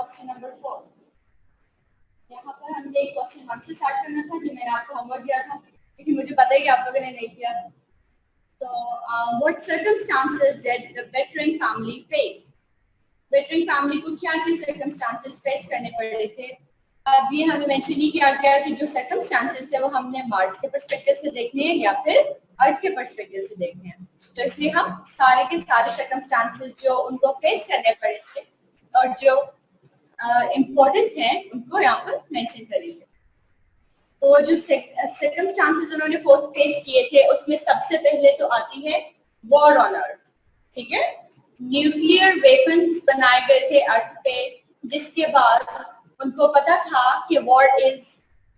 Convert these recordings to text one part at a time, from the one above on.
Question number 4। यहाँ पर हमने क्वेश्चन 1 से स्टार्ट करना था, जो मैंने आपको होमवर्क दिया था, लेकिन मुझे पता है कि आप लोगों ने नहीं किया। तो what circumstances did the bettering family face? Bettering family को क्या क्या सर्कमस्टांसेस फेस करने पड़े थे? अब ये हमें मेंशन नहीं किया गया कि जो सर्कमस्टांसेस थे वो हमने मार्स के पर्सपेक्टिव से देखने हैं या फिर अर्थ के पर्सपेक्टिव से देखने हैं। तो इसलिए हम सारे के सारे सर्कमस्टांसेस जो उनको फेस करने पड़े थे और जो इम्पोर्टेंट हैं उनको यहाँ पर मेंशन करेंगे। तो जो सर्कमस्टांसेस उन्होंने फेस किए थे उसमें सबसे पहले तो आती है वॉर ऑन अर्थ। ठीक है, न्यूक्लियर वेपन्स बनाए गए थे अर्थ पे, जिसके बाद उनको पता था कि वॉर इज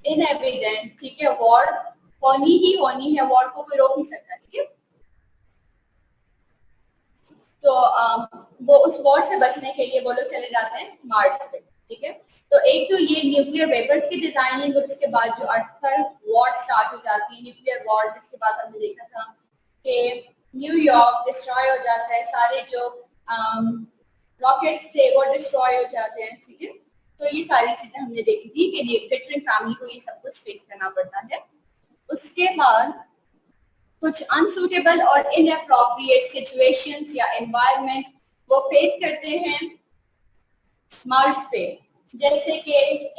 इनएविडेंट। ठीक है, वॉर होनी ही होनी है, वॉर को कोई रोक नहीं सकता। ठीक है, तो वो उस वॉर से बचने के लिए वो लोग चले जाते हैं मार्स पे। ठीक है, तो एक तो ये न्यूक्लियर वेपर्स की डिजाइनिंग और उसके बाद जो अर्थ पर वॉर स्टार्ट हो जाती है, न्यूक्लियर वॉर, जिसके बाद हमने देखा था कि न्यूयॉर्क डिस्ट्रॉय हो जाता है, सारे जो रॉकेट्स थे वो डिस्ट्रॉय हो जाते हैं। ठीक है, तो ये सारी चीजें हमने देखी थी कि बेटरिंग फैमिली को ये सब कुछ फेस करना पड़ता है। उसके बाद कुछ अनसूटेबल और इनअप्रोप्रिएट सिचुएशंस या एनवायरनमेंट वो फेस करते हैं मार्स पे, जैसे कि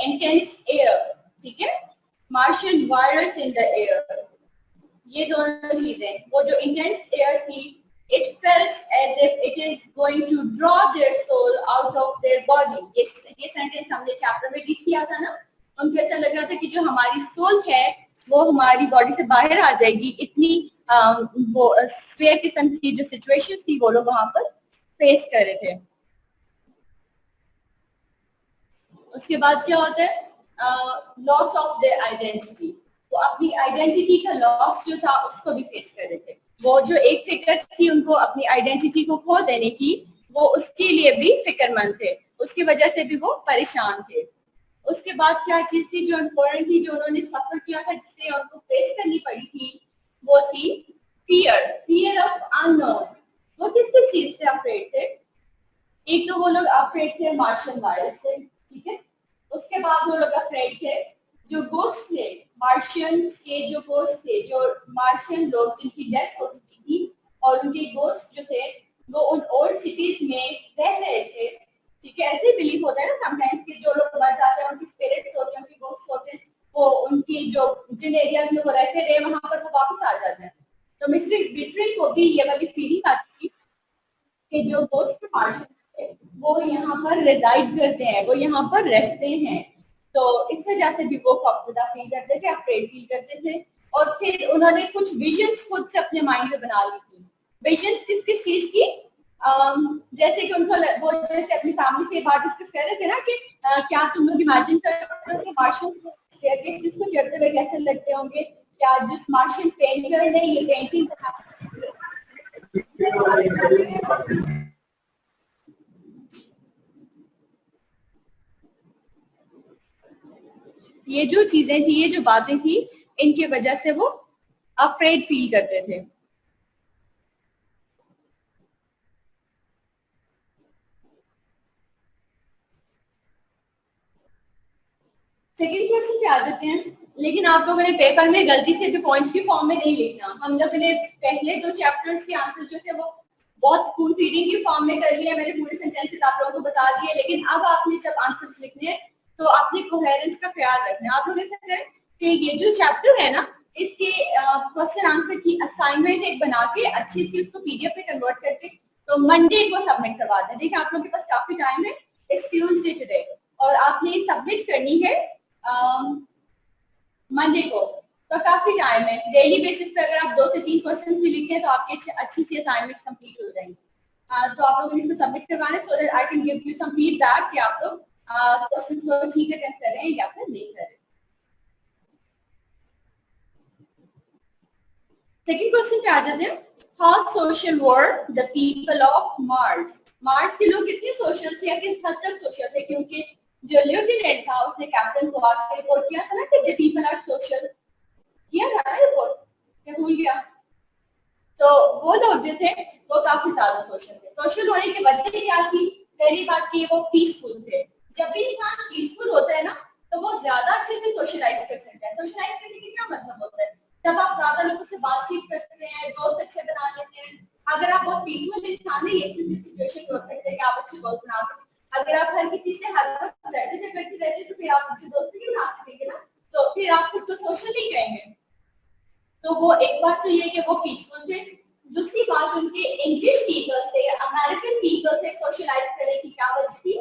इंटेंस एयर। ठीक है, Martian virus in the air, ये दोनों चीजें, वो जो इंटेंस एयर थी, it felt as if it is going to draw their soul out of their body। ये सेंटेंस हमने चैप्टर में डिस्कस किया था ना, उनको ऐसा लग रहा था कि जो हमारी सोल है वो हमारी बॉडी से बाहर आ जाएगी। इतनी वो स्फीयर किस्म की जो सिचुएशन थी वो लोग वहां पर फेस कर रहे थे। उसके बाद क्या होता है, लॉस ऑफ देयर आइडेंटिटी, वो अपनी आइडेंटिटी का लॉस जो था उसको भी फेस कर रहे थे। वो जो एक फिक्र थी उनको अपनी आइडेंटिटी को खो देने की, वो उसके लिए भी फिक्रमंद थे, उसकी वजह से भी वो परेशान थे। उसके बाद क्या चीज थी जो इम्पोर्टेंट थी, जो उन्होंने सफर किया था, जिससे उनको फेस करनी पड़ी थी, वो थी फियर, फियर ऑफ अननोन। वो किस किस चीज से अफ्रेड थे? एक तो वो लोग अफ्रेड थे मार्शियन वायरस से। ठीक है, उसके बाद वो लोग अफ्रेड थे जो गोस्ट थे, मार्शियंस के जो गोस्ट थे, जो मार्शियन लोग जिनकी डेथ हो चुकी थी और उनके गोस्ट जो थे वो उन ओल्ड सिटीज में रह रहे थे। ठीक है, ऐसे बिलीव होता है ना समटाइम्स कि जो लोग मर जाते हैं उनकी स्पिरिट्स होती हैं, उनके गोस्ट होते हैं, वो उनकी जो जिन एरियाज में वो रहते रहे वहां पर वो वापस आ जाते हैं। तो मिस्टर बिट्री को भी ये वाली फीलिंग आती थी कि जो गोस्ट मार्शियन वो यहाँ पर रिजाइड करते हैं, वो यहाँ पर रहते हैं। तो इस वजह से भी वो खौफजदा फील करते थे, अफ्रेड फील करते थे। और फिर उन्होंने कुछ विजन्स खुद से अपने माइंड में बना ली थी। विजन्स किस किस चीज की? जैसे कि उनको वो जैसे अपनी फैमिली से बात डिस्कस कर रहे थे ना कि क्या तुम लोग इमेजिन करते हो कि मार्शियन स्टेयरकेसेस को चढ़ते हुए कैसे लगते होंगे? क्या जिस मार्शियन पेंटर ने ये पेंटिंग ये जो चीजें थी, ये जो बातें थी, इनके वजह से वो अफ्रेड फील करते थे। सेकंड क्वेश्चन पे आ जाते हैं, लेकिन आप लोगों ने पेपर में गलती से भी पॉइंट्स की फॉर्म में नहीं लिखना। हम लोगों ने पहले 2 चैप्टर्स के आंसर जो थे वो बहुत स्कूल फीडिंग की फॉर्म में कर लिया, मैंने पूरे सेंटेंसेस आप लोगों को बता दिए, लेकिन अब आपने जब आंसर्स लिखने हैं तो आपने कोहेरेंस का ख्याल रखना है। आप लोग ऐसा करें कि ये जो चैप्टर है ना, इसके क्वेश्चन आंसर की असाइनमेंट एक बना के अच्छी सी उसको पीडीएफ पे कन्वर्ट करके तो मंडे को सबमिट करवा दें। देखिए आप लोगों के पास काफी टाइम है, इट्स ट्यूसडे टुडे, और आपने सबमिट करनी है मंडे को, तो काफी टाइम है। डेली बेसिस पे अगर आप 2 से 3 क्वेश्चंस भी लिखते हैं तो आपकी अच्छी सी असाइनमेंट्स कंप्लीट हो जाएंगी। तो आप लोगों ने इसको सबमिट करवाना है, so that I can give you some feedback कि आप लोग क्वेश्चंस को ठीक अटेम्प्ट कर रहे हैं या फिर नहीं कर रहे। सेकंड क्वेश्चन पे आ जाते हैं, how social were the people of Mars. Mars के लोग कितने सोशल थे या किस हद तक सोशल थे? क्योंकि जो लेफ्टिनेंट था उसने कैप्टन को आके रिपोर्ट किया था ना कि द पीपल आर सोशल, किया था ना रिपोर्ट, क्या भूल गया? तो वो लोग जो थे वो काफी ज्यादा सोशल थे। सोशल होने की वजह क्या थी? पहली बात की वो पीसफुल थे। जब भी इंसान पीसफुल होता है ना तो वो ज्यादा अच्छे से सोशलाइज कर सकता है। सोशलाइज करने का क्या मतलब होता है? जब आप ज्यादा लोगों से बातचीत करते हैं, दोस्त अच्छे बना लेते हैं। अगर आप बहुत पीसफुल इंसान है, ये सिचुएशन हो सकता है कि आप अच्छे दोस्त बना सकते हैं। अगर आप हर किसी से हर वक्त लड़ते झगड़ते रहते तो फिर आप अच्छे दोस्त नहीं बना सकेंगे ना, तो फिर आप खुद को सोशल नहीं कहेंगे। तो वो एक बात तो ये कि वो पीसफुल थे। दूसरी बात उनके इंग्लिश पीपल से, अमेरिकन पीपल से सोशलाइज करने की क्या वजह थी?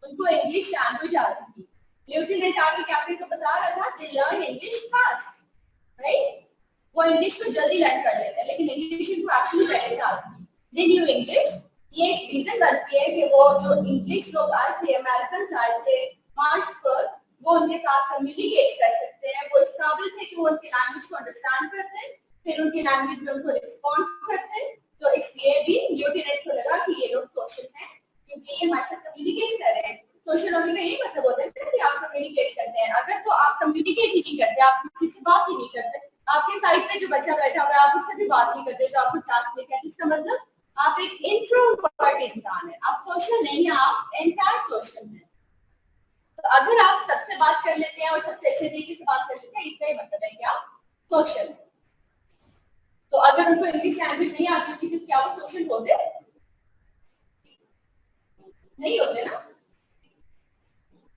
उनको इंग्लिश लैंग्वेज आती थी। लेफ्टिनेंट आर्मी कैप्टन को बता रहा था they learn English fast, right? वो इंग्लिश को जल्दी लर्न कर लेते हैं, लेकिन इंग्लिश उनको एक्चुअली पहले से आती थी। They knew English. ये एक रीजन बनती है कि वो जो इंग्लिश लोग आए थे, अमेरिकन आए थे मार्स पर, वो उनके साथ कम्युनिकेट कर सकते हैं। वो इस काबिल थे कि वो उनकी लैंग्वेज को अंडरस्टैंड करते हैं, फिर उनकी लैंग्वेज में उनको रिस्पॉन्ड करते हैं। तो इसलिए भी लेफ्टिनेंट को लगा कि ये लोग सोशल हैं, क्योंकि ये हमारे साथ कम्युनिकेट कर रहे हैं। सोशल होने का यही मतलब होता है कि आप कम्युनिकेट करते हैं। अगर तो आप कम्युनिकेट ही नहीं करते, आप किसी से बात ही नहीं करते, आपके साइड पे जो बच्चा बैठा हुआ है आप उससे भी बात नहीं करते जो आपको क्लास में कहते, इसका मतलब आप एक इंट्रोवर्ट इंसान है, आप सोशल नहीं है, आप एंटायर सोशल है। तो अगर आप सबसे बात कर लेते हैं और सबसे अच्छे तरीके से बात कर लेते हैं, इसका ही मतलब है कि आप सोशल है। तो अगर उनको इंग्लिश लैंग्वेज नहीं आती होती तो क्या वो सोशल होते? नहीं होते ना।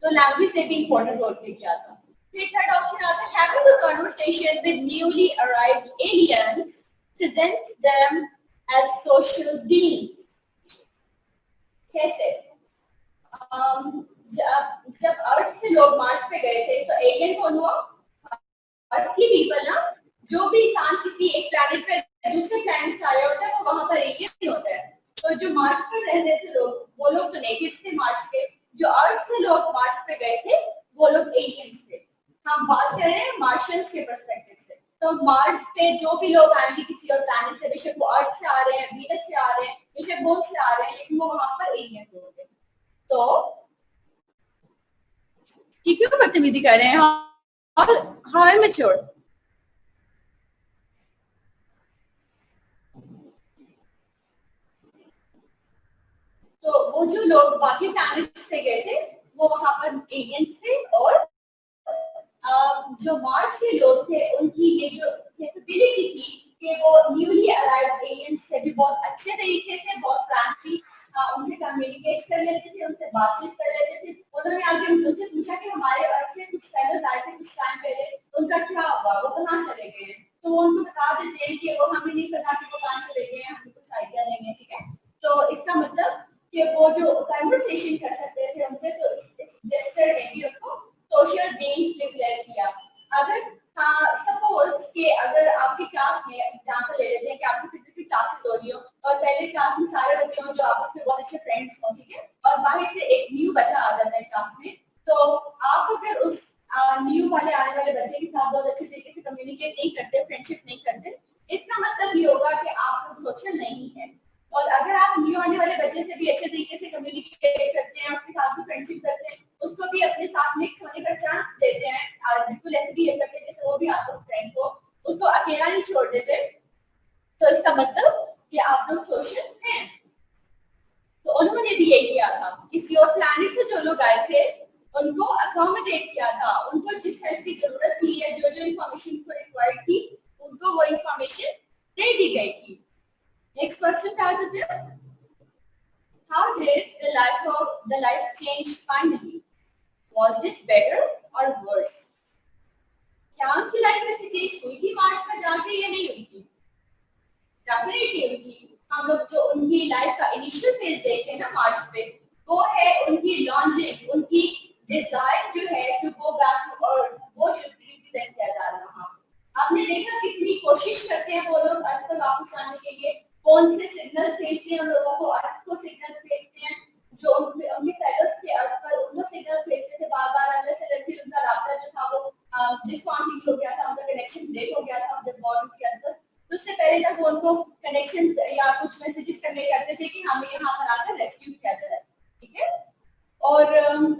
तो लैंग्वेज ने भी इंपॉर्टेंट रोल प्ले किया था। फिर थर्ड ऑप्शन आता है having a conversation with newly arrived aliens presents them as social beings. कैसे? जब अर्थ से लोग मार्स पे गए थे तो एलियन कौन हुआ? अर्थ की पीपल ना। जो भी इंसान किसी एक प्लैनेट पे दूसरे प्लैनेट से आया होता है वो वहां पर एलियन होता है। तो जो मार्स पर रह रहे थे लोग, वो लोग तो नेटिव्स थे मार्स के। जो अर्थ से लोग मार्स पे गए थे वो लोग एलियंस थे। हम बात कर रहे हैं मार्शियंस के पर्सपेक्टिव से। तो मार्स पे जो भी लोग आएंगे किसी और प्लैनेट से, बेशक वो अर्थ से आ रहे हैं, वीनस से आ रहे हैं, बेशक मून से आ रहे हैं, लेकिन वो वहां पर एलियंस होंगे। तो ये क्यों बदतमीजी कर रहे हैं? How immature. तो वो जो लोग बाकी प्लैनेट से गए थे वो वहां पर एलियंस थे, और जो मार्स के लोग थे उनकी ये जो कैपेबिलिटी थी कि वो न्यूली अराइव्ड एलियंस से भी बहुत अच्छे तरीके से, बहुत फ्रैंकली उनसे कम्युनिकेट कर लेते थे, उनसे बातचीत कर लेते थे। उन्होंने आगे उनसे पूछा कि हमारे अर्थ से कुछ फेलोज आए थे कुछ टाइम पहले, उनका क्या हुआ, वो कहाँ चले गए? तो वो उनको बता देते हैं कि वो हमें नहीं पता कि वो कहाँ चले गए, हमें कुछ आइडिया नहीं है, ठीक है। तो इसका मतलब कि वो जो कन्वर्सेशन कर सकते थे उनसे, तो इस जेस्चर ने भी उनको सोशल बीइंग्स डिक्लेयर किया। अगर सपोज कि अगर आपकी क्लास में एग्जांपल ले लेते हैं कि आपकी फिजिक्स की क्लासेस हो रही हो और पहले क्लास में सारे बच्चे हों जो आपस में बहुत अच्छे फ्रेंड्स हों, ठीक है, और बाहर से एक न्यू बच्चा आ जाता है क्लास में, तो आप अगर उस न्यू वाले आने वाले बच्चे के साथ बहुत अच्छे तरीके से कम्युनिकेट नहीं करते, फ्रेंडशिप नहीं करते, इसका मतलब ये होगा कि आप लोग सोशल नहीं है। और अगर आप न्यू आने वाले बच्चे से भी अच्छे तरीके से कम्युनिकेट करते हैं, उसके साथ भी फ्रेंडशिप करते हैं, उसको भी अपने साथ मिक्स होने का चांस देते हैं, बिल्कुल ऐसे बिहेव करते हैं जैसे वो भी आपको फ्रेंड को, उसको अकेला नहीं छोड़ देते, तो इसका मतलब कि आप लोग सोशल हैं। तो उन्होंने भी यही किया था, किसी और प्लैनेट से जो लोग आए थे उनको अकोमोडेट किया था, उनको जिस हेल्प की जरूरत थी या जो जो इन्फॉर्मेशन को रिक्वायर्ड थी उनको वो इन्फॉर्मेशन दे दी गई थी। नेक्स्ट क्वेश्चन क्या आता है? How did the life change finally? Was this better or worse? क्या उनकी लाइफ में से चेंज हुई थी मार्च पर जाके या नहीं हुई थी? डेफिनेटली हुई थी। हम लोग जो उनकी लाइफ का इनिशियल फेज देखते हैं ना मार्च पे, वो है उनकी लॉन्जिंग, उनकी डिजायर जो है to go back to earth, वो शुड रिप्रेजेंट किया जा रहा है। आपने देखा कितनी कोशिश करते हैं वो लोग अर्थ पर वापस आने के लिए, कौन से सिग्नल्स भेजते हैं हम लोगों को, अर्थ को सिग्नल्स भेजते हैं, जो उनके फेलोज थे अर्थ पर उनको सिग्नल्स भेजते थे बार-बार, अल्लाह से लड़के उनका रास्ता जो था वो डिसकंटिन्यू हो गया था, उनका कनेक्शन ब्रेक हो गया था जब वॉर के अंदर। तो उससे पहले तक वो उनको कनेक्शन या कुछ मैसेजेस कन्वे करते थे कि हमें यहाँ पर आकर रेस्क्यू किया जाए, ठीक है। और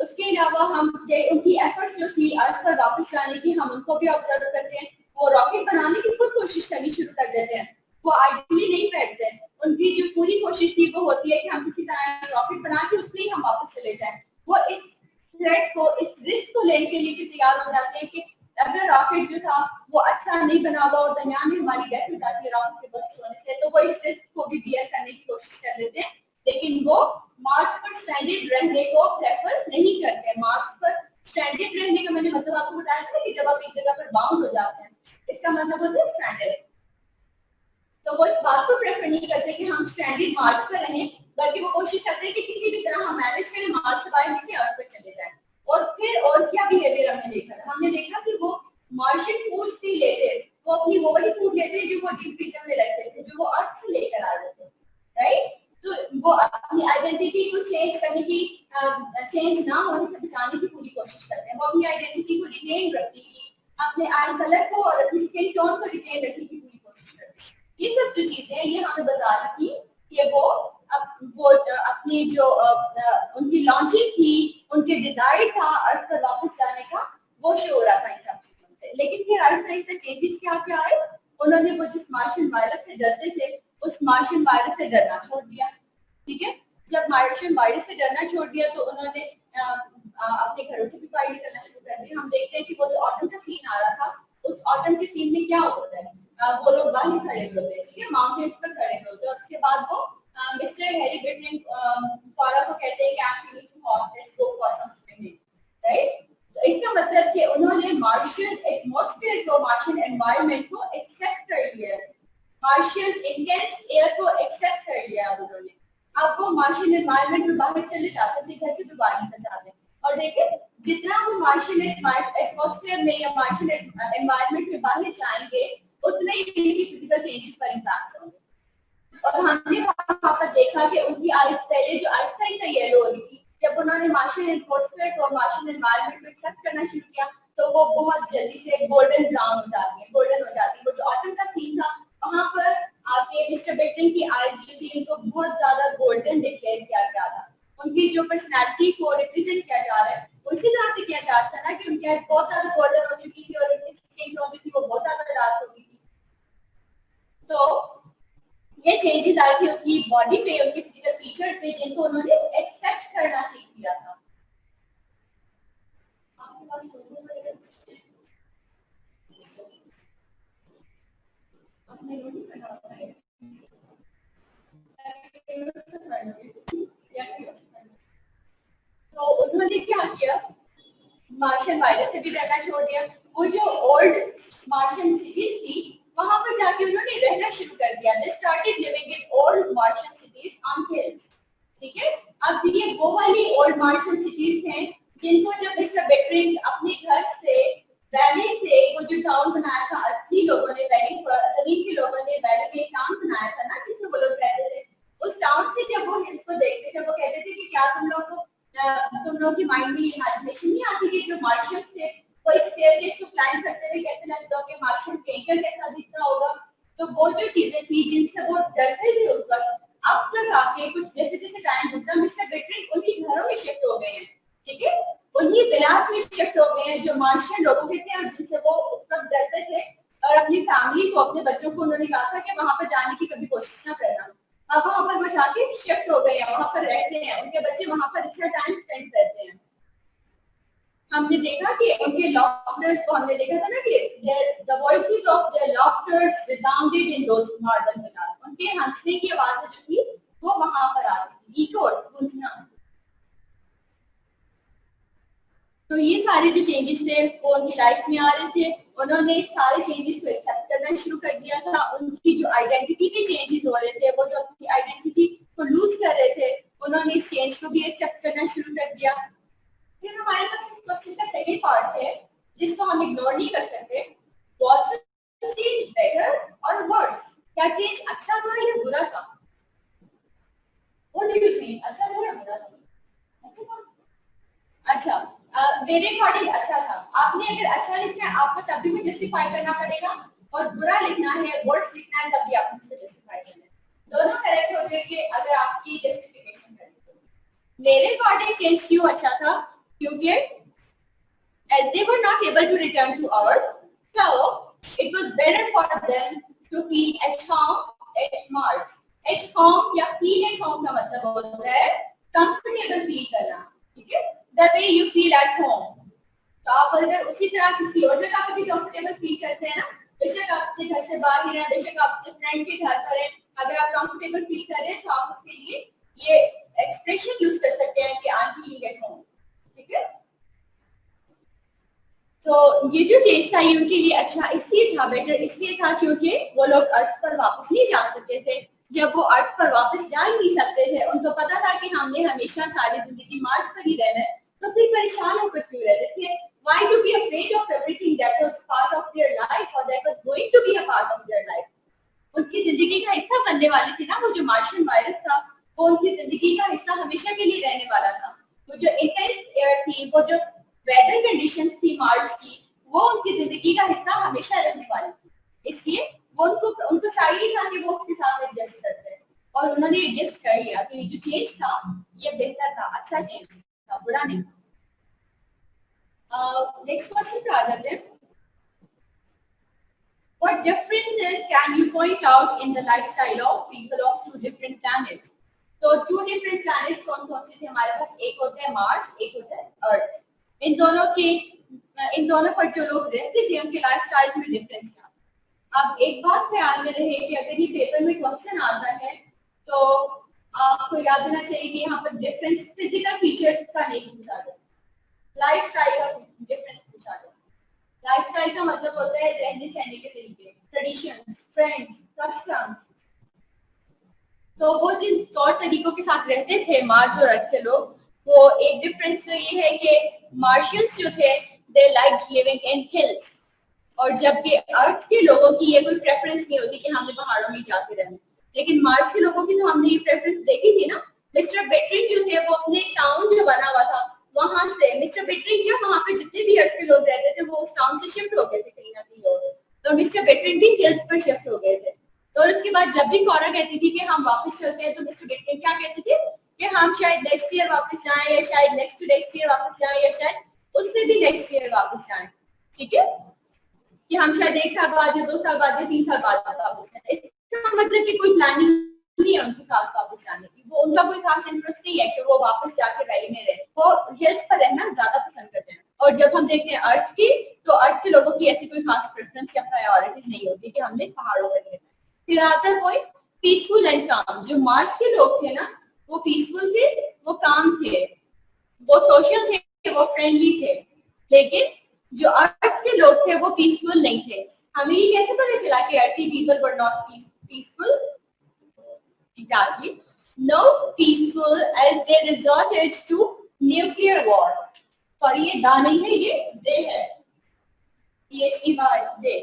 उसके अलावा हम उनकी एफर्ट्स जो थी अर्थ पर वापस जाने की, हम उनको भी ऑब्जर्व करते हैं। वो रॉकेट बनाने की खुद कोशिश करनी शुरू कर देते हैं, वो आइडियली नहीं बैठते। उनकी जो पूरी कोशिश थी वो होती है कि हम किसी तरह रॉकेट बना के उसमें ही हम वापस चले जाएं। वो इस थ्रेट को, इस रिस्क को लेने के लिए भी तैयार हो जाते हैं कि अगर रॉकेट जो था वो अच्छा नहीं बना हुआ और दरमियान में हमारी डेथ हो जाती है रॉकेट के बर्स्ट होने से, तो वो इस रिस्क को भी बियर करने की कोशिश कर लेते हैं, लेकिन वो मार्स पर स्ट्रैंडेड रहने को प्रेफर नहीं करते। मार्स पर स्ट्रैंडेड रहने का मैंने मतलब आपको बताया था कि जब आप एक जगह पर बाउंड हो जाते हैं, इसका मतलब होता है स्ट्रैंडेड। तो वो इस बात को प्रेफर नहीं करते कि हम स्ट्रैंडेड मार्स पर रहें, बल्कि वो कोशिश करते हैं कि किसी भी तरह हम मैनेज करें, मार्स से बाहर निकले अर्थ पर चले जाएं। और फिर और क्या बिहेवियर हमने देखा कि वो मार्शियन फूड्स ही लेते, वो अपनी वो वाली फूड लेते हैं जो वो डीप फ्रीजर में रखते थे, जो वो अर्थ से लेकर आ रहे थे, राइट। तो वो अपनी आइडेंटिटी को चेंज करने की, चेंज ना होने से बचाने की पूरी कोशिश करते हैं। वो अपनी आइडेंटिटी को रिटेन रखने की, अपने आई कलर को और अपनी स्किन टोन को रिटेन रखने की पूरी कोशिश करते हैं। ये सब जो चीजें हैं ये हमें बता रही थी कि वो अपनी जो उनकी लॉन्चिंग थी, उनके डिजायर था अर्थ पर वापस जाने का, वो शो हो रहा था इन सब चीजों से। लेकिन फिर आहिस्ता आहिस्ता चेंजेस क्या आए, उन्होंने वो जिस मार्शियन वायरस से डरते थे उस मार्शियन वायरस से डरना छोड़ दिया, ठीक है। जब मार्शियन वायरस से डरना छोड़ दिया तो उन्होंने अपने घरों से भी बाहर निकलना शुरू कर दिया। हम देखते हैं कि वो जो ऑटम का सीन आ रहा था, उस ऑटम के सीन में क्या होता है, वो लोग बाहर खड़े होते हैं, ठीक है, माउंटेन्स पर खड़े होते हैं, और उसके बाद वो मिस्टर हैरी बिटलिंग फॉरा को कहते हैं कि I am feeling too hot, let's go for some swimming, right. तो इसका मतलब कि उन्होंने मार्शियन एटमॉस्फेयर को, मार्शियन एनवायरनमेंट को एक्सेप्ट कर लिया, मार्शियन इंटेंस एयर को एक्सेप्ट कर लिया उन्होंने। अब वो मार्शियन एनवायरनमेंट में बाहर चले जाते थे, घर से भी बाहर निकल जाते हैं, और देखिए जितना वो मार्शियन एटमॉस्फेयर में या मार्शियन एनवायरनमेंट में बाहर जाएंगे उतने ही उनकी फिजिकल चेंजेस पर इम्पैक्ट होंगे। और हमने वहां पर देखा कि उनकी आइज पहले जो आहिस्ता आहिस्ता येलो हो रही थी, जब उन्होंने मार्शियन एटमॉस्फेयर और मार्शियन एनवायरनमेंट को एक्सेप्ट करना शुरू किया तो वो बहुत जल्दी से गोल्डन ब्राउन हो जाती है, गोल्डन हो जाती है। वो जो ऑटम का सीन था वहां पर आके मिस्टर बेटरिंग की आइज जो थी उनको बहुत ज्यादा गोल्डन डिक्लेयर किया गया था। उनकी जो पर्सनैलिटी को रिप्रेजेंट किया जा रहा है वो इसी तरह से किया जा रहा था ना कि उनकी आइज बहुत ज्यादा गोल्डन हो चुकी थी और उनकी स्किन टोन थी वो बहुत ज्यादा डार्क हो गई थी। तो ये चेंजेस आई थी उनकी बॉडी पे, उनके फिजिकल फीचर्स पे, जिनको उन्होंने एक्सेप्ट करना सीख लिया था। आपके पास अपने नहीं करना होता है, तो उन्होंने क्या किया, मार्शियन वायरस से भी डरना छोड़ दिया। वो जो ओल्ड मार्शियन सिटीज थी वहां पर जाके उन्होंने रहना शुरू कर दिया। They started living in old Martian cities on hills, ठीक है। अब ये वो वाली ओल्ड मार्शियन सिटीज हैं जिनको जब मिस्टर बेटरिंग अपने घर से वैली से वो जो टाउन बनाया था, अर्थी लोगों ने वैली जमीन के लोगों ने वैली में एक टाउन बनाया था ना जिसमें वो लोग रहते थे, उस टाउन से जब वो हिल्स को देखते थे वो कहते थे कि क्या तुम लोग की माइंड में इमेजिनेशन नहीं आती कि जो मार्शियंस थे वो इस स्टेयरकेस को क्लाइंब करते हुए कैसे लगता होगा, मार्शियन पेंटर कैसा दिखता होगा। तो वो जो चीजें थी जिनसे वो डरते थे उस वक्त, अब तक आके कुछ जैसे जैसे टाइम गुजरा मिस्टर बेटरिंग उन्हीं घरों में शिफ्ट हो गए हैं, ठीक है, उन्हीं विलास में शिफ्ट हो गए हैं जो मार्शियन लोगों के थे और जिनसे वो उस वक्त डरते थे। और अपनी फैमिली को, अपने बच्चों को उन्होंने कहा था कि वहां पर जाने की कभी कोशिश ना करना। अब वहां पर वो जाके शिफ्ट हो गए हैं, वहां पर रहते हैं, उनके बच्चे वहां पर अच्छा टाइम स्पेंड करते हैं। हमने देखा कि उनके लॉफ्टर्स को, हमने देखा था ना कि the voices of their laughters resounded in those northern villas, उनके हंसने की आवाजें जो थी वो वहां पर आ रही थी, इको गूंजना। तो ये सारे जो चेंजेस थे वो उनकी लाइफ में आ रहे थे, उन्होंने सारे चेंजेस को एक्सेप्ट करना शुरू कर दिया था। उनकी जो आइडेंटिटी में चेंजेस हो रहे थे, वो जो अपनी आइडेंटिटी को लूज कर रहे थे, उन्होंने इस चेंज को भी एक्सेप्ट करना शुरू कर दिया। फिर हमारे पास इस क्वेश्चन का सेकंड पार्ट है जिसको हम इग्नोर नहीं कर सकते। Was the change better or worse? क्या चेंज अच्छा था या बुरा था? What do you think? अच्छा था या बुरा था? अच्छा था। अच्छा, मेरे अकॉर्डिंग अच्छा था। आपने अगर अच्छा लिखना है आपको तब भी वो जस्टिफाई करना पड़ेगा, और बुरा लिखना है, वर्ड्स लिखना है, तब भी आपको उसको जस्टिफाई करना है। दोनों करेक्ट हो जाएंगे अगर आपकी जस्टिफिकेशन करेंगे। मेरे अकॉर्डिंग चेंज क्यों अच्छा था? क्योंकि as they were not able to return to Earth, so it was better for them to feel at home at Mars. At home या feel at home का मतलब होता है comfortable feel करना, ठीक है? the way you feel at home. तो आप अगर उसी तरह किसी और जगह पे भी कंफर्टेबल फील करते हैं ना, बेशक आप अपने घर से बाहर हैं, बेशक आप अपने फ्रेंड के घर पर हैं, अगर आप कंफर्टेबल फील कर रहे हैं तो आप उसके लिए ये एक्सप्रेशन यूज कर सकते हैं कि I am feeling at home. ठीक है, तो ये जो चेंज था ये उनके लिए अच्छा इसलिए था, बेटर इसलिए था क्योंकि वो लोग अर्थ पर वापस नहीं जा सकते थे। जब वो अर्थ पर वापस जा ही नहीं सकते थे, उनको पता था कि हमने हमेशा सारी जिंदगी मार्स पर ही रहना है, तो फिर परेशान होकर क्यों रहते थे? Why to be afraid of everything that was part of their life or that was going to be a part of their life? उनकी जिंदगी का हिस्सा बनने वाली थी ना वो जो मार्शियन वायरस था, वो उनकी जिंदगी का हिस्सा हमेशा के लिए रहने वाला था। वो जो इंटेंस एयर थी, वो जो वेदर कंडीशंस थी मार्स की, वो उनकी जिंदगी का हिस्सा हमेशा रहने वाली थी। इसलिए वो उनको चाहिए था कि वो उसके साथ एडजस्ट करते हैं, और उन्होंने एडजस्ट कर लिया। तो ये जो चेंज था ये बेहतर था, अच्छा चेंज था, बुरा नहीं था। नेक्स्ट क्वेश्चन पे आ जाते हैं। What differences can you point out in the lifestyle of people of two different planets? तो two different planets कौन कौन से थे हमारे पास? एक होता है मार्स, एक होता है अर्थ। इन दोनों पर जो लोग रहते थे उनके लाइफस्टाइल में डिफरेंस था। अब एक बात ख्याल में रहे कि अगर ये पेपर में क्वेश्चन आता है तो आपको याद होना चाहिए कि यहाँ पर डिफरेंस फिजिकल फीचर्स का नहीं पूछा गया, लाइफस्टाइल का डिफरेंस पूछा गया। लाइफस्टाइल का मतलब होता है रहने सहने के तरीके, ट्रेडिशंस, ट्रेंड्स, कस्टम्स। तो वो जिन तौर तरीकों के साथ रहते थे मार्स और अर्थ के लोग, वो एक डिफरेंस तो ये है कि मार्शियंस जो थे they like living in hills, और जबकि अर्थ के लोगों की ये कोई प्रेफरेंस नहीं होती कि हमने पहाड़ों में जाके रहना। लेकिन मार्स के लोगों की तो हमने ये प्रेफरेंस देखी थी ना। मिस्टर बेटरिंग जो थे वो अपने टाउन जो बना हुआ था वहां से, मिस्टर बेटरिंग क्या वहां पे जितने भी अर्थ के लोग रहते थे वो उस टाउन से शिफ्ट हो गए थे कहीं ना कहीं और, तो मिस्टर बेटरिंग भी हिल्स पर शिफ्ट हो गए थे। तो उसके बाद जब भी कौरा कहती थी कि हम वापस चलते हैं तो मिस्टर बेटरिंग क्या कहते थे कि हम शायद नेक्स्ट ईयर वापस जाएं, या शायद नेक्स्ट टू नेक्स्ट ईयर वापस जाएं, या शायद उससे भी नेक्स्ट ईयर वापस जाएं। ठीक है, कि हम शायद 1 साल बाद या 2 साल बाद या 3 साल बाद वापस जाएं। इसका मतलब कि कोई प्लानिंग नहीं है उनके खास वापस जाने की, वो उनका कोई खास इंटरेस्ट नहीं है कि वो वापस जाके वैली में रहे, वो हिल्स पर रहना ज्यादा पसंद करते हैं। और जब हम देखते हैं अर्थ की, तो अर्थ के लोगों की ऐसी कोई खास प्रेफरेंस या प्रायोरिटीज नहीं होती कि हमने पहाड़ों पर रहना है। फिर आता है कोई पीसफुल एंड काम। जो मार्स के लोग थे ना वो पीसफुल थे, वो काम थे, वो सोशल थे, वो फ्रेंडली थे। लेकिन जो अर्थ के लोग थे वो पीसफुल नहीं थे। हमें ये कैसे पता चला कि अर्थी people were not peaceful? Exactly. No peaceful as they resorted to nuclear war. Sorry, ये दा नहीं है, ये दे है। THEY, दे।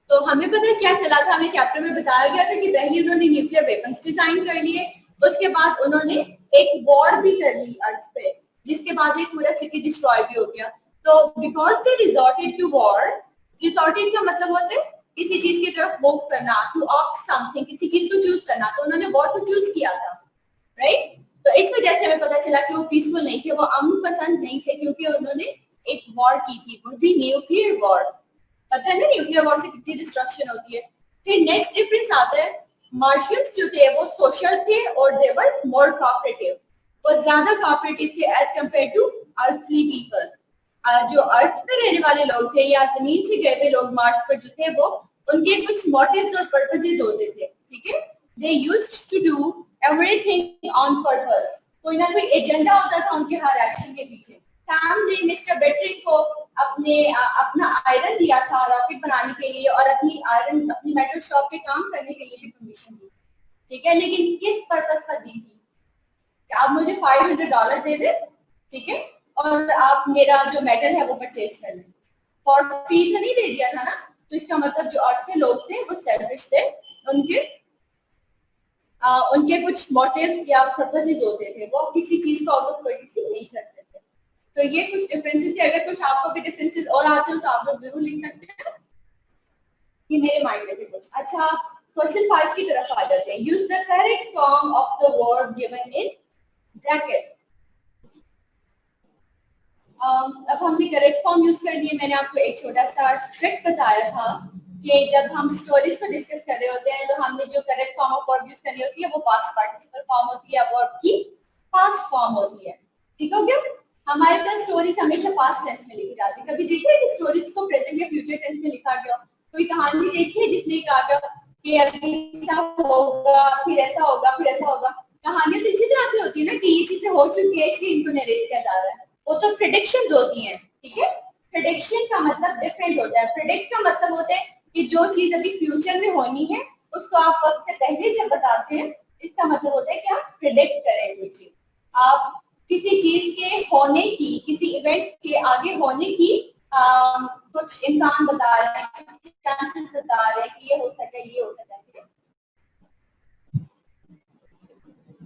तो हमें पता क्या चला था, हमें चैप्टर में बताया गया था कि पहले उन्होंने न्यूक्लियर वेपन्स डिजाइन कर लिए, उसके बाद उन्होंने एक वॉर भी कर ली अर्थ पे, जिसके बाद एक पूरा सिटी डिस्ट्रॉय भी हो गया। तो because they resorted to war, resorted का मतलब होता है किसी चीज की तरफ मूव करना, टू ऑप्ट समथिंग, किसी चीज को चूज करना, तो उन्होंने वॉर को चूज किया था, राइट। तो इस वजह से हमें पता चला कि वो पीसफुल नहीं थे, वो अमन पसंद नहीं थे, क्योंकि उन्होंने एक वॉर की थी, वो भी न्यूक्लियर वॉर। पता है ना न्यूक्लियर वॉर से कितनी डिस्ट्रक्शन होती है। फिर नेक्स्ट डिफरेंस आता है, मार्शियंस जो थे वो सोशल थे और दे वर मोर कोऑपरेटिव, वो ज्यादा कोऑपरेटिव थे as compare to earthly people. जो अर्थ पे रहने वाले लोग थे या जमीन से गए हुए लोग मार्स पर जो थे, वो उनके कुछ मोटिव्स और पर्पसेस होते थे। ठीक है, they used to do everything on purpose, कोई ना कोई एजेंडा होता था उनके हर एक्शन के पीछे। सैम ने मिस्टर बेटरिंग को अपना आयरन दिया था रॉकेट बनाने के लिए, और अपनी मेटल शॉप पे काम करने के लिए भी परमिशन दी। ठीक है, लेकिन किस पर्पस पर दी थी? कि आप मुझे $500 दे दे, ठीक है, और आप मेरा जो मेटल है वो परचेज कर लें। फॉर फ्री तो नहीं दे दिया था ना। तो इसका मतलब जो अर्थ के लोग थे वो सेल्फिश थे, उनके कुछ मोटिव्स या पर्पसेस होते थे, वो किसी चीज को आउट ऑफ कर्टेसी नहीं करते थे। तो ये कुछ डिफरेंसेस थे। अगर कुछ आपको भी डिफरेंसेस और आते हो तो आप लोग जरूर लिख सकते हैं, कि मेरे माइंड में थे कुछ। अच्छा, क्वेश्चन 5 की तरफ आ जाते हैं। Use the correct form of the word given in bracket. अब हमने करेक्ट फॉर्म यूज कर लिए। मैंने आपको एक छोटा सा ट्रिक बताया था कि जब हम स्टोरीज को डिस्कस कर रहे होते हैं तो हमने जो correct form of verb use करनी होती है वो पास्ट पार्टिसिपल फॉर्म होती है वर्ब की, पास्ट फॉर्म होती है। ठीक हो गया? हमारे पास स्टोरीज हमेशा पास्ट टेंस में लिखी जाती है। कभी देखिए कि स्टोरीज को प्रेजेंट या फ्यूचर टेंस में लिखा गया? कोई कहानी देखिए जिसमें कहा गया कि अभी ऐसा होगा, फिर ऐसा होगा, फिर ऐसा होगा। कहानियां तो इसी तरह से होती है ना कि ये चीजें हो चुकी है इसलिए इनको नरेट किया जा रहा है। वो तो प्रेडिक्शंस होती हैं, ठीक है? प्रेडिक्शन का मतलब डिफरेंट होता है। प्रेडिक्ट का मतलब होता है कि जो चीज अभी फ्यूचर में होनी है उसको आप वक्त से पहले जब बताते हैं, इसका मतलब होता है कि आप प्रेडिक्ट करें कोई चीज। आप किसी चीज के होने की, किसी इवेंट के आगे होने की कुछ इम्कान बता रहे हैं, कुछ चांसेस बता रहे हैं कि ये हो सकता है, ये हो सकता है।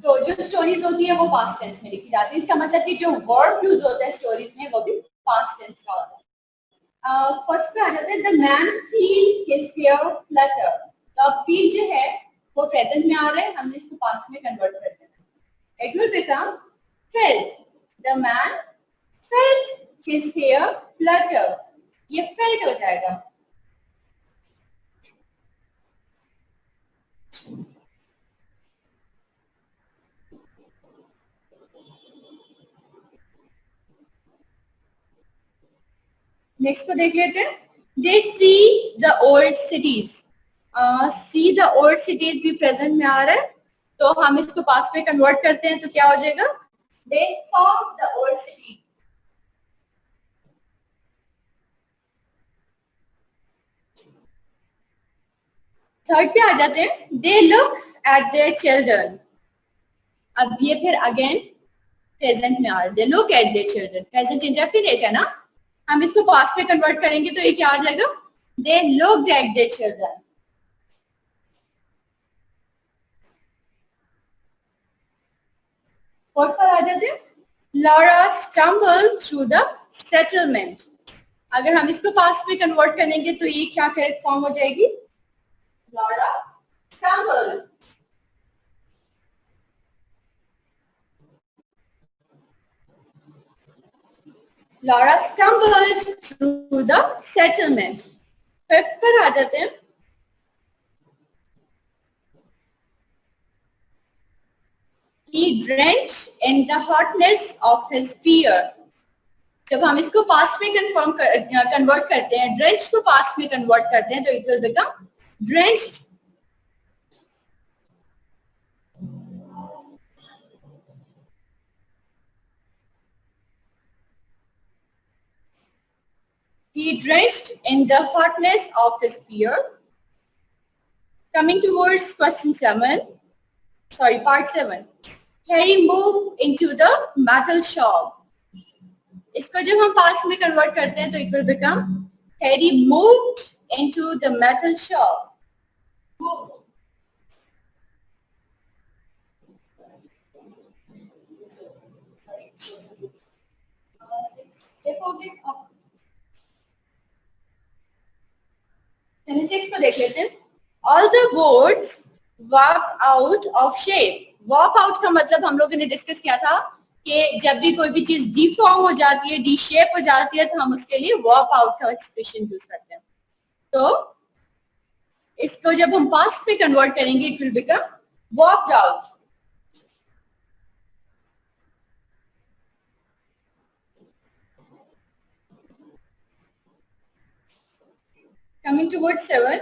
तो जो स्टोरीज होती है वो पास्ट टेंस में लिखी जाती है। इसका मतलब कि जो वर्ब यूज होता है स्टोरीज में वो भी पास्ट टेंस का होता है। फर्स्ट पे आ जाते हैं the man feel his fear Flutter. तो अब फील जो है वो प्रेजेंट में आ रहा है, हमने इसको पास्ट में कन्वर्ट कर देना। It will become felt. The man felt his fear flutter. ये फेल्ट हो जाएगा। नेक्स्ट को देख लेते हैं। They see the old cities. See the old cities भी प्रेजेंट में आ रहा है, तो हम इसको पास्ट में कन्वर्ट करते हैं तो क्या हो जाएगा? They saw the old cities. Third पे आ जाते हैं। They look at their children. अब ये फिर अगेन प्रेजेंट में आ रहा है। They look at their children, present indefinite है ना, हम इसको पास्ट में कन्वर्ट करेंगे तो ये क्या आ जाएगा? They looked at their children. Fourth पर आ जाते हैं। Laura stumble through the settlement. अगर हम इसको पास्ट में कन्वर्ट करेंगे तो ये क्या करेक्ट फॉर्म हो जाएगी? Laura stumble. Laura stumbled through the settlement. Fifth पर आ जाते हैं। He drenched in the hotness of his fear. जब हम इसको पास्ट में कन्वर्ट करते हैं, ड्रेंच को पास्ट में कन्वर्ट करते हैं तो it will become drenched. He drenched in the hotness of his fear. Coming towards question 7, sorry, part 7. Harry moved into the metal shop. इसको जब हम पास्ट में कन्वर्ट करते हैं तो it will become Harry moved into the metal shop. को देख लेते हैं। All the boards warp out of shape. Warp out का मतलब हम लोगों ने डिस्कस किया था कि जब भी कोई भी चीज डिफॉर्म हो जाती है, डी शेप हो जाती है, तो हम उसके लिए warp out का एक्सप्रेशन यूज करते हैं। तो इसको जब हम पास्ट में कन्वर्ट करेंगे it will become warped out. Coming towards 7,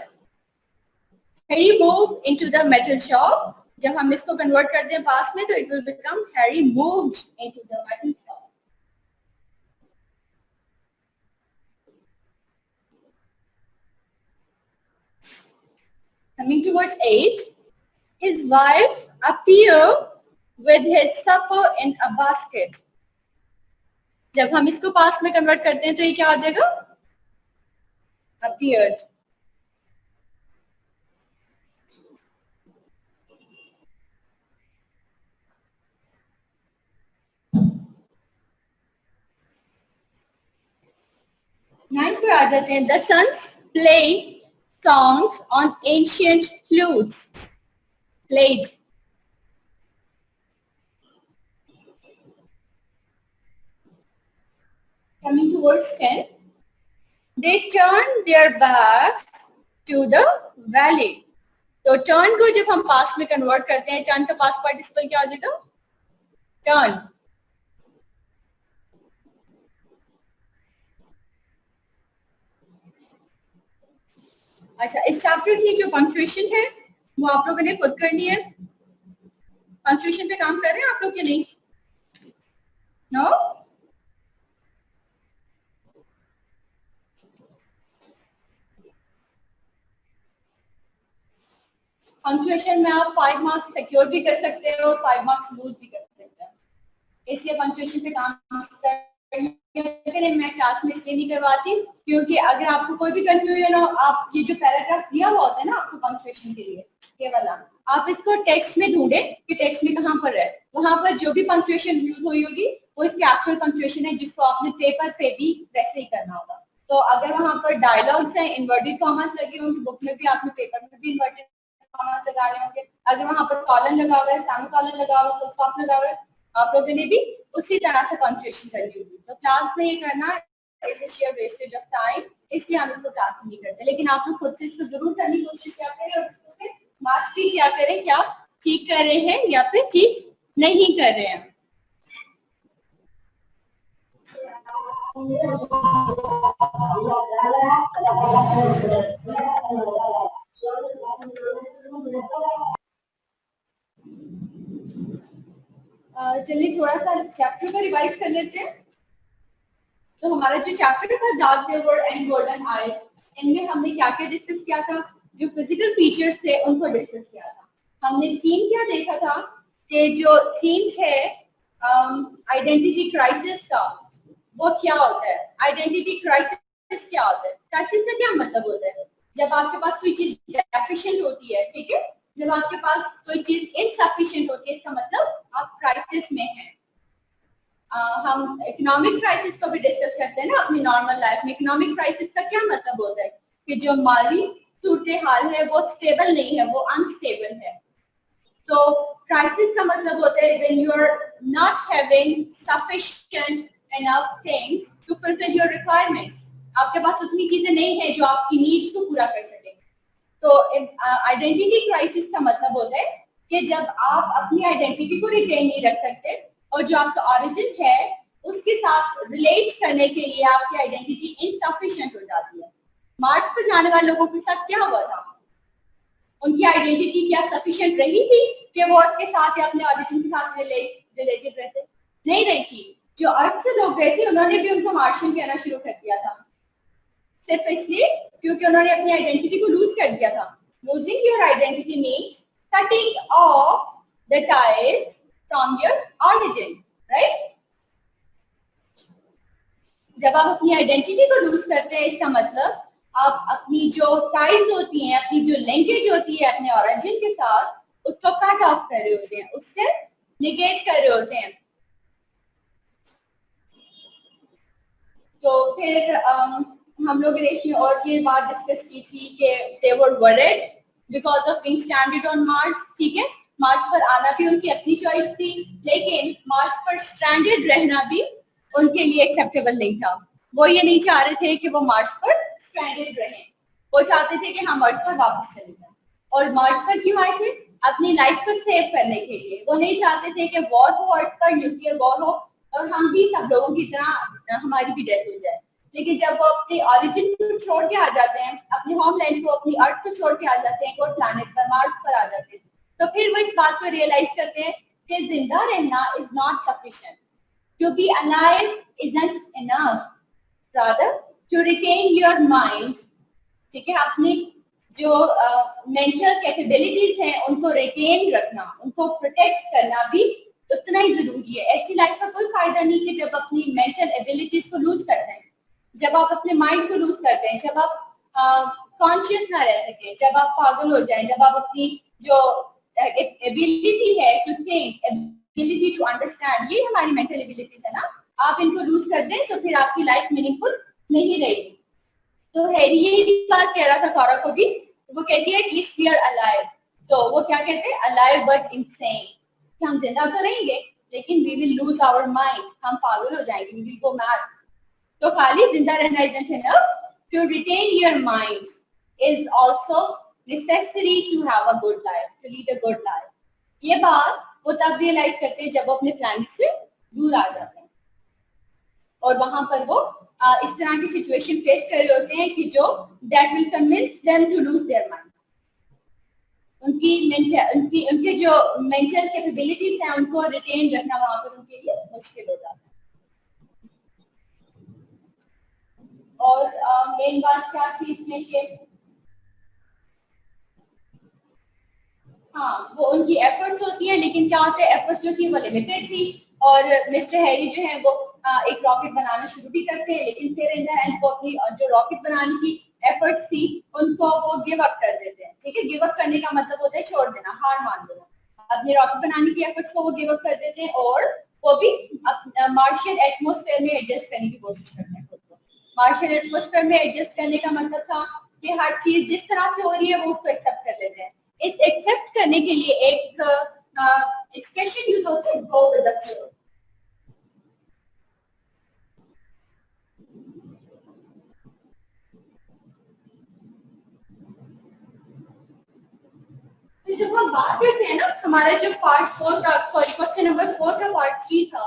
Harry moved into the metal shop. जब हम इसको कन्वर्ट करते हैं पास्ट में तो it will become Harry moved into the metal shop. Coming towards 8, his wife appeared with his supper in a basket. जब हम इसको पास्ट में कन्वर्ट करते हैं तो ये क्या आ जाएगा? Appeared. नाइन पे आ जाते हैं। The sons played songs on ancient flutes. Played. Coming towards 10, they turned their backs to the valley. तो टर्न को जब हम पास्ट में कन्वर्ट करते हैं, टर्न का पास्ट पार्टिसिपल क्या हो जाएगा? टर्न। अच्छा, इस चैप्टर की जो पंक्चुएशन है वो आप लोगों ने खुद करनी है। पंक्चुएशन पे काम कर रहे हैं आप लोग कि नहीं? नो? पंक्चुएशन में आप 5 मार्क्स सिक्योर भी कर सकते हो और 5 मार्क्स लूज भी कर सकते हो, इसलिए पंक्चुएशन पे काम लेकिन मैं क्लास में इसलिए नहीं करवाती क्योंकि अगर आपको कोई भी कंफ्यूजन हो, आप ये जो पैराग्राफ दिया हुआ होता है ना आपको पंक्चुएशन के लिए, ये वाला, आप इसको टेक्स्ट में ढूंढे कि टेक्स्ट में कहाँ पर है, वहां पर जो भी पंक्चुएशन यूज हुई होगी वो इसकी एक्चुअल पंक्चुएशन है, जिसको आपने पेपर पे भी वैसे ही करना होगा। तो अगर वहां पर डायलॉग्स हैं, इन्वर्टेड कॉमास लगे होंगे, बुक में भी आपने पेपर में भी इन्वर्टेड कॉमास लगा रहे होंगे, अगर वहां पर कॉलन लगा हुआ है, सेमी कॉलन लगा हुआ है, फुल स्टॉप लगा हुआ है, आप लोगों ने भी उसी तरह से पंक्चुएशन करनी होगी। तो क्लास में ये करना is a share wastage of time, इसलिए हम इसको क्लास में नहीं करते, लेकिन आप लोग खुद से इसको जरूर करने की कोशिश क्या करें और इसको फिर मार्क्स भी क्या करें, क्या ठीक कर रहे हैं या फिर ठीक नहीं कर रहे हैं। चलिए थोड़ा सा चैप्टर को रिवाइज कर लेते हैं। तो हमारा जो चैप्टर था dark flavour and golden eyes, इनमें हमने क्या क्या डिस्कस किया था, जो फिजिकल फीचर्स थे उनको डिस्कस किया था। हमने थीम क्या देखा था कि जो थीम है आइडेंटिटी क्राइसिस का, वो क्या होता है, आइडेंटिटी क्राइसिस क्या होता है, क्राइसिस का क्या मतलब होता है, जब आपके पास कोई चीज डेफिशिएंट होती है, ठीक है, जब आपके पास कोई चीज इनसफिशिएंट होती है, इसका मतलब आप क्राइसिस में हैं। हम इकोनॉमिक क्राइसिस को भी डिस्कस करते हैं ना अपनी नॉर्मल लाइफ में। इकोनॉमिक क्राइसिस का क्या मतलब होता है कि जो माली सूरत हाल है वो स्टेबल नहीं है, वो अनस्टेबल है। तो क्राइसिस का मतलब होता है when you are not having sufficient enough things to fulfil your requirements, आपके पास उतनी चीजें नहीं है जो आपकी नीड्स को पूरा कर सके। तो आइडेंटिटी क्राइसिस का मतलब होता है कि जब आप अपनी आइडेंटिटी को रिटेन नहीं रख सकते और जो आपका ओरिजिन है उसके साथ रिलेट करने के लिए आपकी आइडेंटिटी इनसफिशिएंट हो जाती है। मार्स पर जाने वाले लोगों के साथ क्या हुआ था, उनकी आइडेंटिटी क्या सफिशिएंट रही थी कि वो उसके साथ या अपने ओरिजिन के साथ रिलेटेड रहते, नहीं रही थी। जो अर्थ से लोग गए थे उन्होंने भी उनको मार्शियन कहना शुरू कर दिया था, सिर्फ इसलिए क्योंकि उन्होंने अपनी आइडेंटिटी को लूज कर दिया था। Losing your identity means cutting of the ties from your origin, right. जब आप अपनी आइडेंटिटी को लूज करते हैं, इसका मतलब आप अपनी जो टाइज होती हैं, अपनी जो लिंकेज होती है अपने ओरिजिन के साथ, उसको कट ऑफ कर रहे होते हैं, उससे निगेट कर रहे होते हैं। तो फिर हम लोगों ने इसमें और ये बात डिस्कस की थी कि they were worried because of being stranded on Mars, ठीक है, मार्स पर आना भी उनकी अपनी चॉइस थी, लेकिन मार्स पर स्ट्रैंडेड रहना भी उनके लिए एक्सेप्टेबल नहीं था। वो ये नहीं चाह रहे थे कि वो मार्स पर स्ट्रैंडेड रहें, वो चाहते थे कि हम अर्थ पर वापस चले जाएं। और मार्स पर क्यों आए थे, अपनी लाइफ को सेव करने के लिए। वो नहीं चाहते थे कि वॉर हो अर्थ पर, न्यूक्लियर वॉर हो और हम भी सब लोगों की तरह हमारी भी डेथ हो जाए। लेकिन जब वो अपने ओरिजिन को छोड़ के आ जाते हैं, अपने होमलैंड को, अपनी अर्थ को छोड़ के आ जाते हैं, और प्लैनेट पर, मार्स पर आ जाते हैं, तो फिर वो इस बात को रियलाइज करते हैं कि जिंदा रहना is not sufficient, to be alive isn't enough, rather to retain your mind, ठीक है, अपनी जो मेंटल कैपेबिलिटीज हैं उनको रिटेन रखना, उनको प्रोटेक्ट करना भी उतना ही जरूरी है। ऐसी लाइफ का कोई फायदा नहीं कि जब अपनी मेंटल एबिलिटीज को लूज करते हैं, जब आप अपने माइंड को लूज करते हैं, जब आप कॉन्शियस ना रह सके, जब आप पागल हो जाएं, जब आप अपनी जो एबिलिटी है to think, ability to understand, ये हमारी मेंटल एबिलिटीज है ना, आप इनको लूज कर दें तो फिर आपकी लाइफ मीनिंगफुल नहीं रहेगी। तो हैरी ये बात कह रहा था कौरा को भी, वो कहती है एटलीस्ट वी आर अलाइव। तो वो क्या कहते हैं, अलाइव बट इनसेन, कि हम जिंदा तो रहेंगे लेकिन we will lose our mind, हम पागल हो जाएंगे, वी विल गो मैड। तो खाली जिंदा रहना isn't enough, to retain your mind is also necessary to have a good life, to lead a good life। ये बात वो तब रियलाइज करते हैं जब वो अपने प्लैनेट से दूर आ जाते हैं और वहां पर वो इस तरह की सिचुएशन फेस कर रहे होते हैं कि जो that will convince them to lose their mind. उनके जो मेंटल कैपेबिलिटीज हैं उनको रिटेन रखना वहां पर उनके लिए मुश्किल हो जाता है। और मेन बात क्या थी इसमें कि हाँ वो उनकी एफर्ट्स होती है, लेकिन क्या होता है एफर्ट्स जो थी वो लिमिटेड थी और मिस्टर हैरी जो है वो एक रॉकेट बनाना शुरू भी करते हैं, लेकिन फिर इन द एंड वो अपनी जो रॉकेट बनाने की एफर्ट्स थी उनको वो गिव अप कर देते हैं। ठीक है, गिव अप करने का मतलब होता है छोड़ देना, हार मान देना। अपने रॉकेट बनाने की एफर्ट्स को वो गिव अप कर देते हैं और वो भी मार्शियन एटमॉस्फेयर में एडजस्ट करने की कोशिश करते हैं खुद को। मार्शियन एटमॉस्फेयर में एडजस्ट करने का मतलब था कि हर चीज जिस तरह से हो रही है वो उसको एक्सेप्ट कर लेते हैं। इस एक्सेप्ट करने के लिए एक एक्सप्रेशन यूज होता है, गो विद द फ्लो। तो जब हम बात करते हैं ना, हमारा जो पार्ट 4 का सॉरी क्वेश्चन नंबर 4 का पार्ट 3 था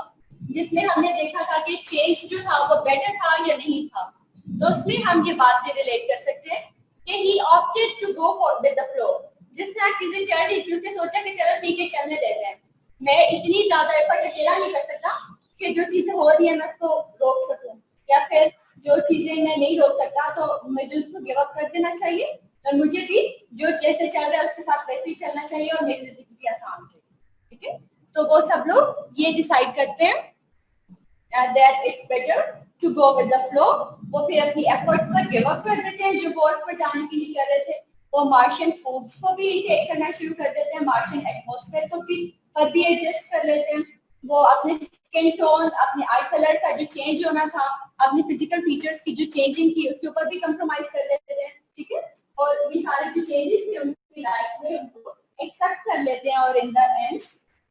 जिसमें हमने देखा था कि चेंज जो था वो बेटर था या नहीं था, तो उसमें हम ये बात भी रिलेट कर सकते हैं कि he opted to go for with the flow. जिस तरह चीजें चल रही थी उसने सोचा कि चलो ठीक है चलने देते हैं, मैं इतनी ज्यादा एफर्ट अकेला नहीं कर सकता कि जो चीजें हो रही है मैं उसको रोक सकूं, या फिर जो चीजें मैं नहीं रोक सकता तो मुझे उसको गिव अप कर देना चाहिए और मुझे भी जो जैसे चल रहा है उसके साथ वैसे ही चलना चाहिए और मेरी जिंदगी भी आसान चाहिए। ठीक है, तो वो सब लोग ये डिसाइड करते हैं that it's better to go with the flow. वो फिर अपनी एफर्ट्स पर गिव अप कर देते हैं जो गोल्स पर जाने के लिए कर रहे थे। वो मार्शियन फूड्स को भी टेक करना शुरू कर देते हैं, मार्शियन एटमॉस्फेयर को भी पर भी एडजस्ट कर लेते हैं। वो अपने स्किन टोन, अपने आई कलर का जो चेंज होना था, अपने फिजिकल फीचर्स की जो चेंजिंग थी उसके ऊपर भी कंप्रोमाइज कर लेते हैं। ठीक है, और ये सारे जो चेंजेस थे उनकी लाइफ में उनको एक्सेप्ट कर लेते हैं और इन द एंड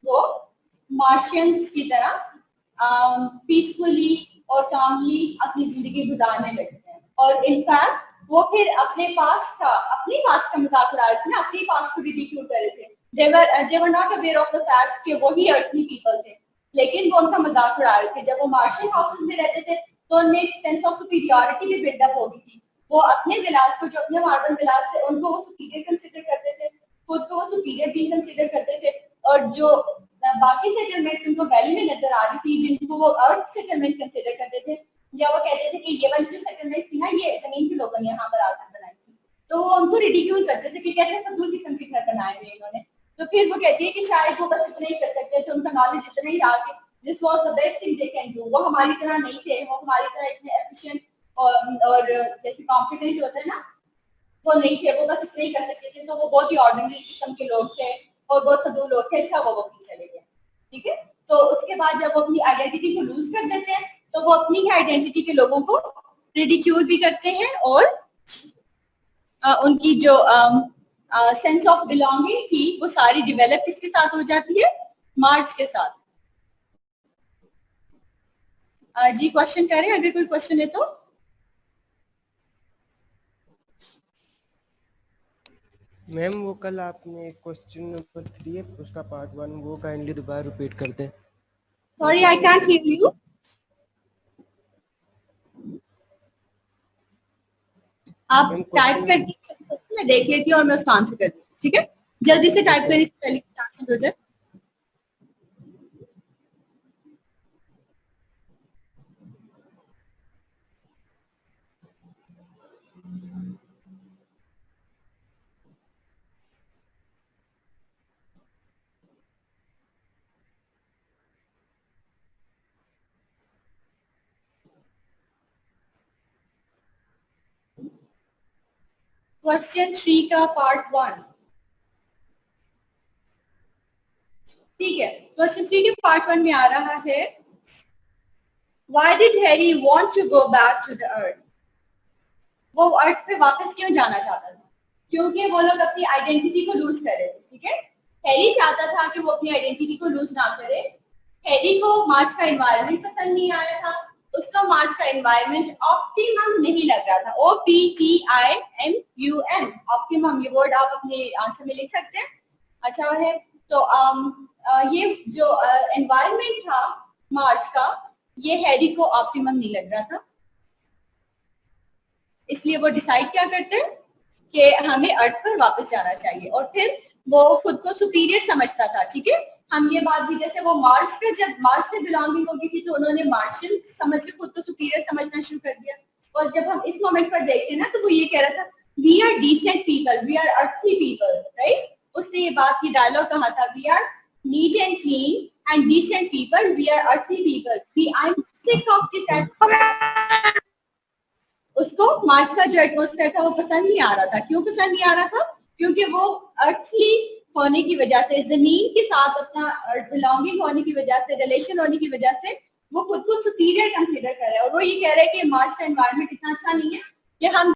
वो मार्शियंस की तरह पीसफुली और कामली अपनी जिंदगी गुजारने लगते हैं। और इनफैक्ट वो फिर अपने पास्ट का मजाक उड़ा रहे थे ना, अपनी पास्ट को रिडिक्यूल कर रहे थे। they were not aware of the fact कि वो ही अर्थली पीपल थे, लेकिन वो उनका मजाक उड़ा रहे थे। जब वो मार्शियन हाउसेस में रहते थे तो उनमें एक सेंस ऑफ सुपीरियरिटी भी बिल्डअप हो गई थी। वो अपने विलास को, जो अपने मॉडर्न विलास थे, उनको वो सुपीरियर कंसीडर करते थे, खुद को वो सुपीरियर बीइंग कंसीडर करते थे। और जो बाकी सेटलमेंट्स उनको वैली में नजर आ रही थी जिनको वो अर्थ सेटलमेंट कंसीडर करते थे, या वो कहते थे कि ये वाली जो सेटलमेंट थी ना ये जमीन के लोगों ने यहाँ पर आकर बनाई थी, तो वो उनको रिडिक्यूल करते थे कि कैसे फजूल किस्म के घर बनाए हुए इन्होंने। तो फिर वो कहती है कि शायद वो बस इतना ही कर सकते थे, उनका नॉलेज इतना ही रहा कि this was the best thing they can do. वो हमारी तरह नहीं थे, वो हमारी तरह इतने एफिशिएंट और जैसे कॉम्पिटेंट होते हैं ना वो नहीं थे, वो बस इतना ही कर सकते थे। तो वो बहुत ही ऑर्डिनरी किस्म के लोग थे और बहुत फजूल लोग थे। अच्छा वो भी चले गए। ठीक है, तो उसके बाद जब वो अपनी आइडेंटिटी को लूज कर देते हैं तो वो अपनी ही आइडेंटिटी के लोगों को रिडिक्यूल भी करते हैं और उनकी जो सेंस ऑफ बिलोंगिंग थी वो सारी डेवलप किसके साथ हो जाती है, मार्स के साथ। जी क्वेश्चन करें, अगर कोई क्वेश्चन है तो। मैम वो कल आपने क्वेश्चन नंबर 3 है उसका पार्ट 1 वो काइंडली दोबारा रिपीट कर दें। Sorry I can't hear you. आप टाइप करके मैं देख लेती हूँ और मैं उसका आंसर कर दूँ। ठीक है, जल्दी से टाइप करें इससे पहले कि आंसर हो जाए। क्वेश्चन 3 का पार्ट 1। ठीक है, क्वेश्चन 3 के पार्ट 1 में आ रहा है why did Harry want to go back to the earth. वो अर्थ पे वापस क्यों जाना चाहता था, क्योंकि वो लोग अपनी आइडेंटिटी को लूज कर रहे थे। ठीक है, हैरी चाहता था कि वो अपनी आइडेंटिटी को लूज ना करे। हैरी को मार्स का एनवायरनमेंट पसंद नहीं आया था, उसका मार्स का एनवायरनमेंट ऑप्टिमम नहीं लग रहा था। OPTIMUM, ऑप्टिमम, ये वर्ड आप अपने आंसर में लिख सकते हैं। अच्छा है, तो ये जो एनवायरनमेंट था मार्स का, ये हैरी को ऑप्टिमम नहीं लग रहा था, इसलिए वो डिसाइड क्या करते हैं कि हमें अर्थ पर वापस जाना चाहिए। और फिर वो खुद को सुपीरियर समझता था, ठीक है। हम ये बात भी, जैसे वो मार्स का, जब मार्स से बिलोंगिंग होगी थी तो उन्होंने मार्शियन समझ के खुद को सुपीरियर समझना शुरू कर दिया। और जब हम इस मोमेंट पर देखते हैं ना, तो वो ये कह रहा था, we are decent people, we are earthly people, right. उसने ये बात, ये डायलॉग कहा था, we are neat and clean and decent people, we are earthly people, we I am sick of this. उसको मार्स का जो एटमॉस्फेयर था वो पसंद नहीं आ रहा था। क्यों पसंद नहीं आ रहा था? क्योंकि वो अर्थली होने की वजह से, जमीन के साथ अपना बिलोंगिंग होने की वजह से, रिलेशन होने की वजह से वो खुद को सुपीरियर कंसीडर कर रहा है। और वो ये कह रहा है कि मार्स का एनवायरनमेंट इतना अच्छा नहीं है कि हम